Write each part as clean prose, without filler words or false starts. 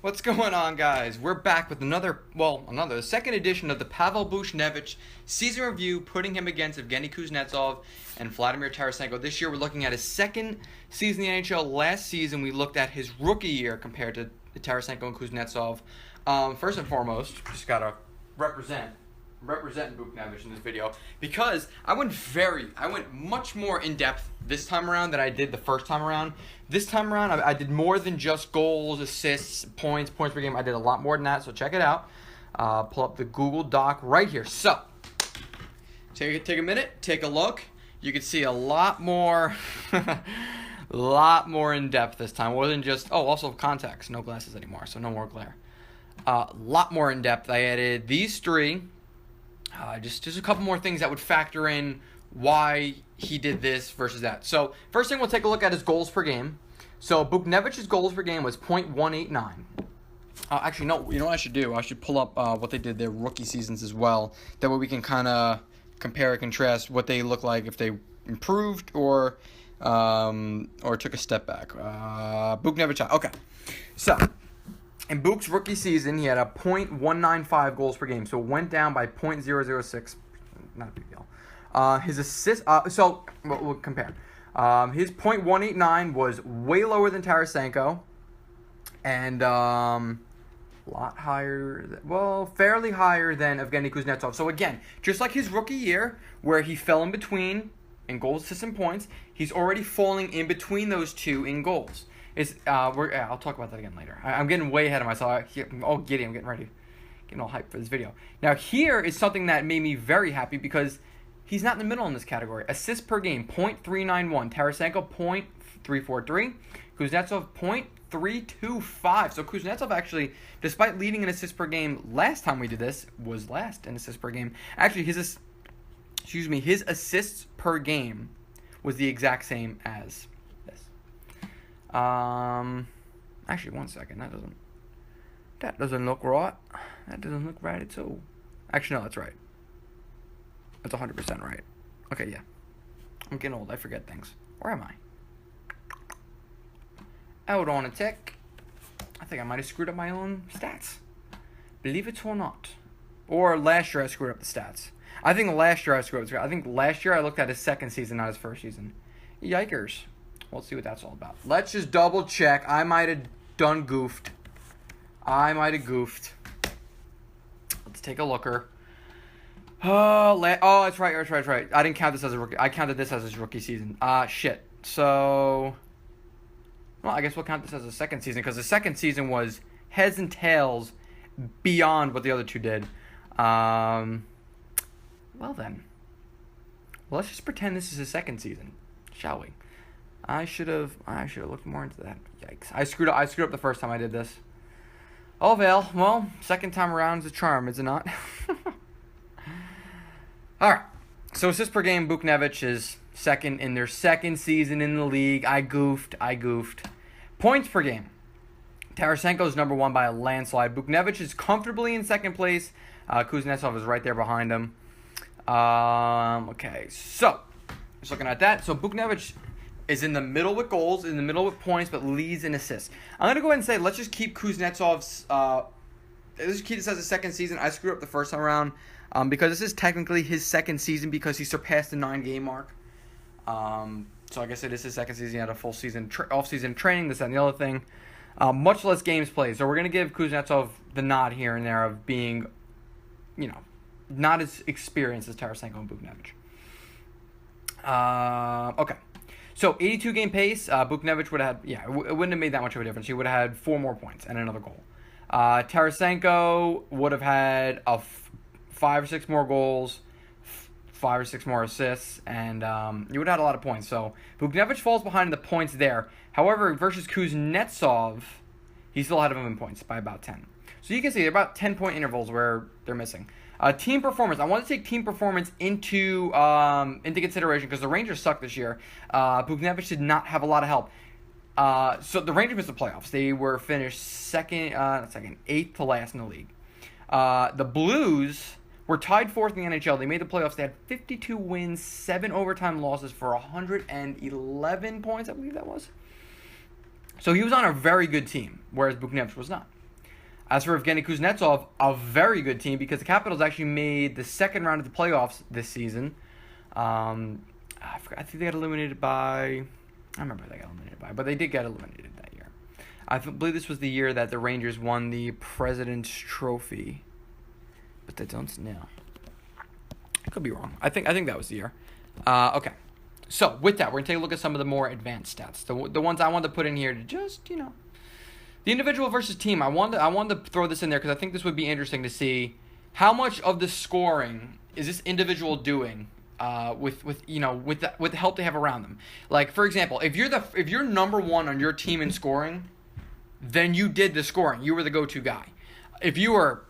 What's going on, guys? We're back with the second edition of the Pavel Buchnevich season review, putting him against Evgeny Kuznetsov and Vladimir Tarasenko. This year, we're looking at his second season in the NHL. Last season, we looked at his rookie year compared to Tarasenko and Kuznetsov. First and foremost, just gotta representing Buchnevich in this video because I went much more in depth this time around than I did the first time around. This time around, I did more than just goals, assists, points per game. I did a lot more than that, so check it out. Pull up the Google Doc right here. So, take a minute, take a look. You can see a lot more, in depth this time. It wasn't just, also contacts, no glasses anymore, so no more glare. A lot more in depth. I added these three. Just a couple more things that would factor in why he did this versus that. So, first thing we'll take a look at is goals per game. So, Buchnevich's goals per game was .189. Actually, no, you know what I should do? I should pull up what they did their rookie seasons as well. That way we can kind of compare and contrast what they look like if they improved or took a step back. Buchnevich, okay. So, in Buch's rookie season, he had a .195 goals per game, so it went down by .006. Not a big deal. His assists, so we'll compare. His .189 was way lower than Tarasenko, and lot higher, fairly higher than Evgeny Kuznetsov. So again, just like his rookie year, where he fell in between in goals, assists, and points, he's already falling in between those two in goals. I'll talk about that again later. I'm getting way ahead of myself. I'm all giddy. I'm getting ready, getting all hyped for this video. Now here is something that made me very happy because he's not in the middle in this category. Assists per game, .391. Tarasenko, .343. Kuznetsov, .325. So Kuznetsov actually, despite leading in assists per game last time we did this, was last in assists per game. Actually, his assists per game was the exact same as this. Actually, one second. That doesn't look right. That doesn't look right at all. Actually, no, that's right. That's 100% right. Okay, yeah. I'm getting old. I forget things. Where am I? Hold on a tick. I think I might have screwed up my own stats. Believe it or not. Or last year I screwed up the stats. I think last year I looked at his second season, not his first season. Yikers. We'll see what that's all about. Let's just double check. I might have goofed. Let's take a looker. That's right. I didn't count this as a rookie. I counted this as his rookie season. Shit. So, I guess we'll count this as a second season because the second season was heads and tails beyond what the other two did. Well then. Let's just pretend this is his second season, shall we? I should have looked more into that. Yikes. I screwed up the first time I did this. Oh well, second time around is a charm, is it not? Alright. So assists per game, Buchnevich is second in their second season in the league. I goofed. Points per game. Tarasenko is number one by a landslide. Buchnevich is comfortably in second place. Kuznetsov is right there behind him. Okay, so just looking at that. So Buchnevich is in the middle with goals, in the middle with points, but leads in assists. I'm going to go ahead and say, let's just keep Kuznetsov's, let's just keep this as a second season. I screwed up the first time around because this is technically his second season because he surpassed the 9-game mark. So I guess it is his second season. He had a full season, off-season training, this and the other thing. Much less games played. So we're going to give Kuznetsov the nod here and there of being, not as experienced as Tarasenko and Buchnevich. Okay. So, 82-game pace, Buchnevich would have had, it wouldn't have made that much of a difference. He would have had 4 more points and another goal. Tarasenko would have had 5 or 6 more goals, 5 or 6 more assists, and he would have had a lot of points. So, Buchnevich falls behind in the points there. However, versus Kuznetsov, he's still ahead of him in points by about 10. So, you can see there are about 10-point intervals where they're missing. Team performance. I want to take team performance into consideration because the Rangers suck this year. Buchnevich did not have a lot of help. So the Rangers missed the playoffs. They were finished eighth to last in the league. The Blues were tied fourth in the NHL. They made the playoffs. They had 52 wins, 7 overtime losses for 111 points, I believe that was. So he was on a very good team, whereas Buchnevich was not. As for Evgeny Kuznetsov, a very good team because the Capitals actually made the second round of the playoffs this season. I think they got eliminated by... I don't remember who they got eliminated by, but they did get eliminated that year. I believe this was the year that the Rangers won the President's Trophy. But I don't know. I could be wrong. I think that was the year. Okay. So, with that, we're going to take a look at some of the more advanced stats. The ones I wanted to put in here to just, the individual versus team. I wanted to throw this in there because I think this would be interesting to see how much of the scoring is this individual doing with the help they have around them. Like, for example, if you're number one on your team in scoring, then you did the scoring. You were the go-to guy. If you were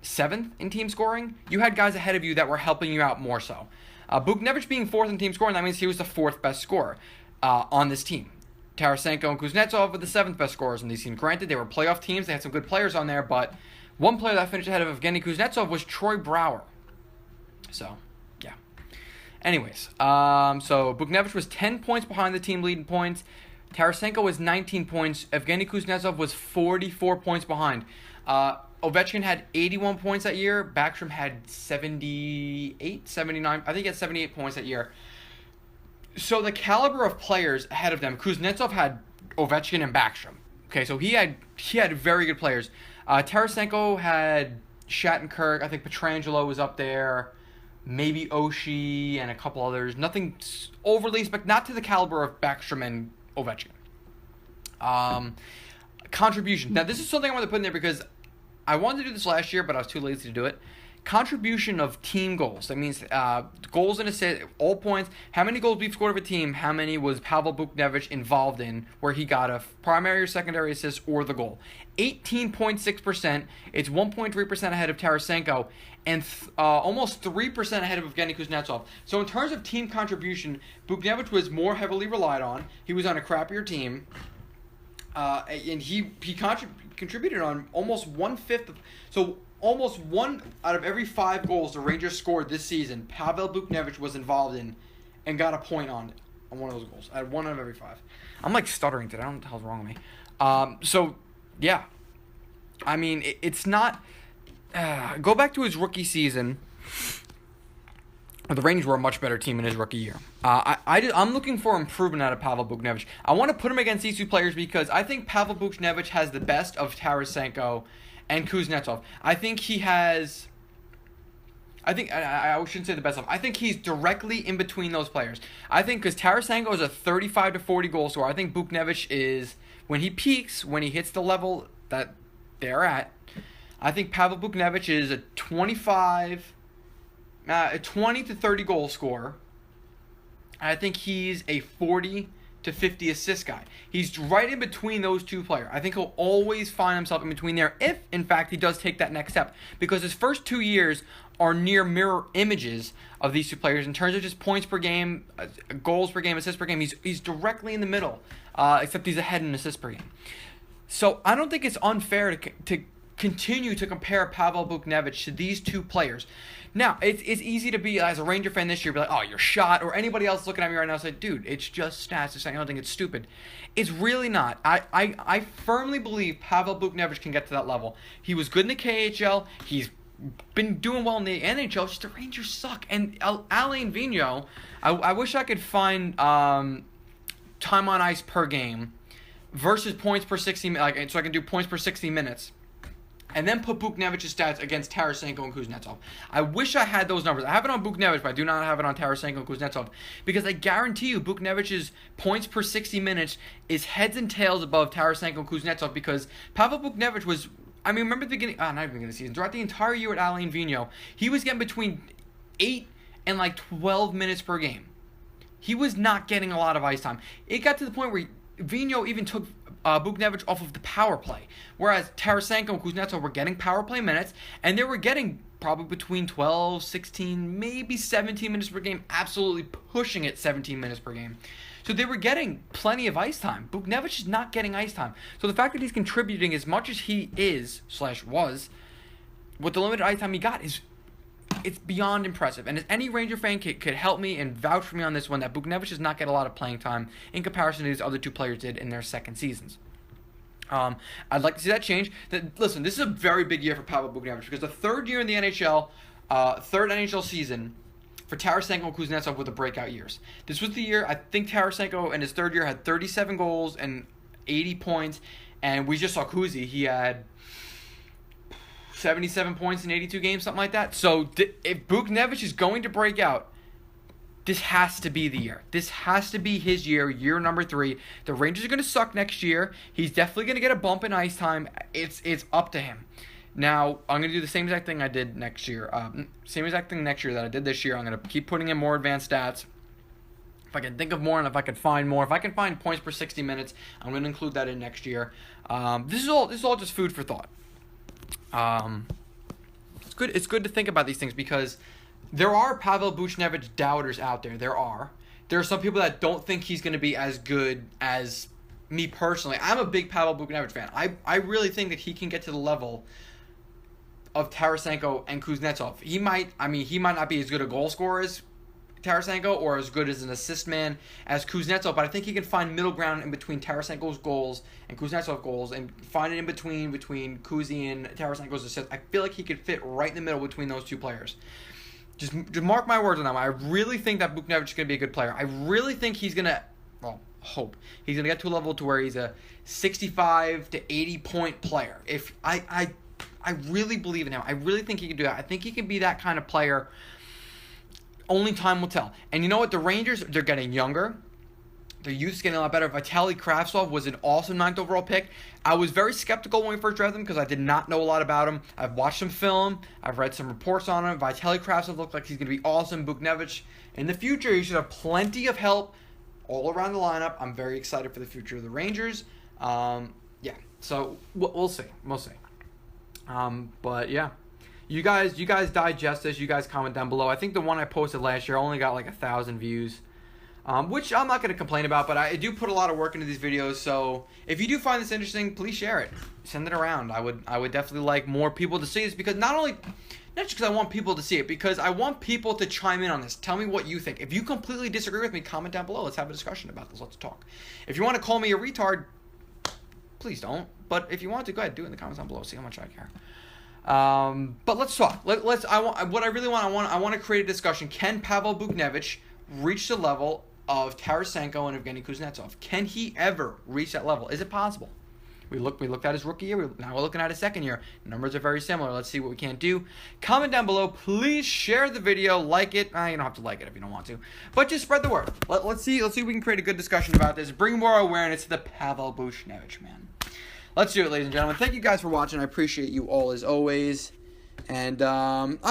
7th in team scoring, you had guys ahead of you that were helping you out more so. Buchnevich being 4th in team scoring, that means he was the 4th best scorer on this team. Tarasenko and Kuznetsov were the 7th best scorers on these teams. Granted, they were playoff teams. They had some good players on there, but one player that finished ahead of Evgeny Kuznetsov was Troy Brouwer. So, yeah. Anyways, so Buchnevich was 10 points behind the team lead in points. Tarasenko was 19 points. Evgeny Kuznetsov was 44 points behind. Ovechkin had 81 points that year. Backstrom had 78, 79. I think he had 78 points that year. So the caliber of players ahead of them, Kuznetsov had Ovechkin and Backstrom. Okay, so he had very good players. Tarasenko had Shattenkirk. I think Pietrangelo was up there. Maybe Oshie and a couple others. Nothing overly, but not to the caliber of Backstrom and Ovechkin. Contribution. Now, this is something I want to put in there because I wanted to do this last year, but I was too lazy to do it. Contribution of team goals. That means goals and assists, all points. How many goals we've scored of a team? How many was Pavel Buchnevich involved in where he got a primary or secondary assist or the goal? 18.6%. It's 1.3% ahead of Tarasenko and almost 3% ahead of Evgeny Kuznetsov. So in terms of team contribution, Buchnevich was more heavily relied on. He was on a crappier team. And he contributed on almost 1/5. So almost 1 out of every 5 goals the Rangers scored this season, Pavel Buchnevich was involved in and got a point on it, on one of those goals. At 1 out of every 5. I'm like stuttering today. I don't know what the hell's wrong with me. So, yeah. I mean, it's not... go back to his rookie season. The Rangers were a much better team in his rookie year. I'm looking for improvement out of Pavel Buchnevich. I want to put him against these two players because I think Pavel Buchnevich has the best of Tarasenko and Kuznetsov. I think he has... I shouldn't say the best of. I think he's directly in between those players. I think because Tarasenko is a 35 to 40 goal scorer. I think Buchnevich is, when he peaks, when he hits the level that they're at, I think Pavel Buchnevich is a 20 to 30 goal scorer. I think he's a 40 to 50 assist guy. He's right in between those two players. I think he'll always find himself in between there if, in fact, he does take that next step. Because his first 2 years are near mirror images of these two players in terms of just points per game, goals per game, assists per game. He's directly in the middle, except he's ahead in assists per game. So I don't think it's unfair to continue to compare Pavel Buchnevich to these two players. Now, it's easy to be, as a Ranger fan this year, be like, oh, you're shot, or anybody else looking at me right now say, dude, it's just stats. I don't think it's stupid. It's really not. I firmly believe Pavel Buchnevich can get to that level. He was good in the KHL. He's been doing well in the NHL. Just the Rangers suck. And Alain Vigneault, I wish I could find time on ice per game versus points per 60 minutes, so I can do points per 60 minutes. And then put Buchnevich's stats against Tarasenko and Kuznetsov. I wish I had those numbers. I have it on Buchnevich, but I do not have it on Tarasenko and Kuznetsov. Because I guarantee you, Buchnevich's points per 60 minutes is heads and tails above Tarasenko and Kuznetsov. Because Pavel Buchnevich was, remember the beginning, not even the beginning of the season, throughout the entire year at Alain Vigneault, he was getting between 8 and 12 minutes per game. He was not getting a lot of ice time. It got to the point where Vigneault even took Buchnevich off of the power play, whereas Tarasenko and Kuznetsov were getting power play minutes, and they were getting probably between 12, 16, maybe 17 minutes per game, absolutely pushing it 17 minutes per game. So they were getting plenty of ice time. Buchnevich is not getting ice time. So the fact that he's contributing as much as he is/was with the limited ice time he got it's beyond impressive. And as any Ranger fan could help me and vouch for me on this one, that Buchnevich does not get a lot of playing time in comparison to these other two players did in their second seasons. I'd like to see that change. Listen, this is a very big year for Pavel Buchnevich because the third year in the NHL, third NHL season for Tarasenko and Kuznetsov with the breakout years. This was the year, I think Tarasenko in his third year had 37 goals and 80 points, and we just saw Kuzi. He had 77 points in 82 games, something like that. So if Buchnevich is going to break out, this has to be the year. This has to be his year, year number 3. The Rangers are going to suck next year. He's definitely going to get a bump in ice time. It's up to him. Now, I'm going to do the same exact thing I did next year. Same exact thing next year that I did this year. I'm going to keep putting in more advanced stats. If I can think of more and if I can find more. If I can find points per 60 minutes, I'm going to include that in next year. This is all just food for thought. It's good to think about these things because there are Pavel Buchnevich doubters out there. There are some people that don't think he's going to be as good as me personally. I'm a big Pavel Buchnevich fan. I really think that he can get to the level of Tarasenko and Kuznetsov. He might not be as good a goal scorer as Tarasenko or as good as an assist man as Kuznetsov, but I think he can find middle ground in between Tarasenko's goals and Kuznetsov's goals and find it in between Kuzi and Tarasenko's assists. I feel like he could fit right in the middle between those two players. Just mark my words on that one. I really think that Buchnevich is going to be a good player. I really think he's going to, hope he's going to get to a level to where he's a 65 to 80 point player. If I really believe in him. I really think he can do that. I think he can be that kind of player. Only time will tell. And you know what? The Rangers, they're getting younger. Their youth's getting a lot better. Vitaly Kravtsov was an awesome 9th overall pick. I was very skeptical when we first drafted him because I did not know a lot about him. I've watched some film. I've read some reports on him. Vitaly Kravtsov looks like he's going to be awesome. Buchnevich, in the future, he should have plenty of help all around the lineup. I'm very excited for the future of the Rangers. So we'll see. But yeah. You guys digest this. You guys comment down below. I think the one I posted last year only got like 1,000 views. Which I'm not going to complain about, but I do put a lot of work into these videos, so if you do find this interesting, please share it. Send it around. I would definitely like more people to see this, because not just because I want people to see it, because I want people to chime in on this. Tell me what you think. If you completely disagree with me, comment down below. Let's have a discussion about this. Let's talk. If you want to call me a retard, please don't. But if you want to, go ahead. Do it in the comments down below. See how much I care. But let's talk. I want to create a discussion. Can Pavel Buchnevich reach the level of Tarasenko and Evgeny Kuznetsov? Can he ever reach that level? Is it possible? We looked at his rookie year. Now we're looking at his second year. Numbers are very similar. Let's see what we can do. Comment down below. Please share the video. Like it. You don't have to like it if you don't want to. But just spread the word. Let's see if we can create a good discussion about this. Bring more awareness to the Pavel Buchnevich, man. Let's do it, ladies and gentlemen. Thank you guys for watching. I appreciate you all as always. And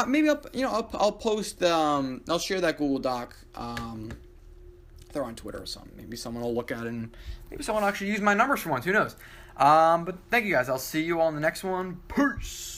maybe I'll post I'll share that Google Doc. They're on Twitter or something. Maybe someone will look at it and maybe someone will actually use my numbers for once. Who knows? But thank you guys. I'll see you all in the next one. Peace.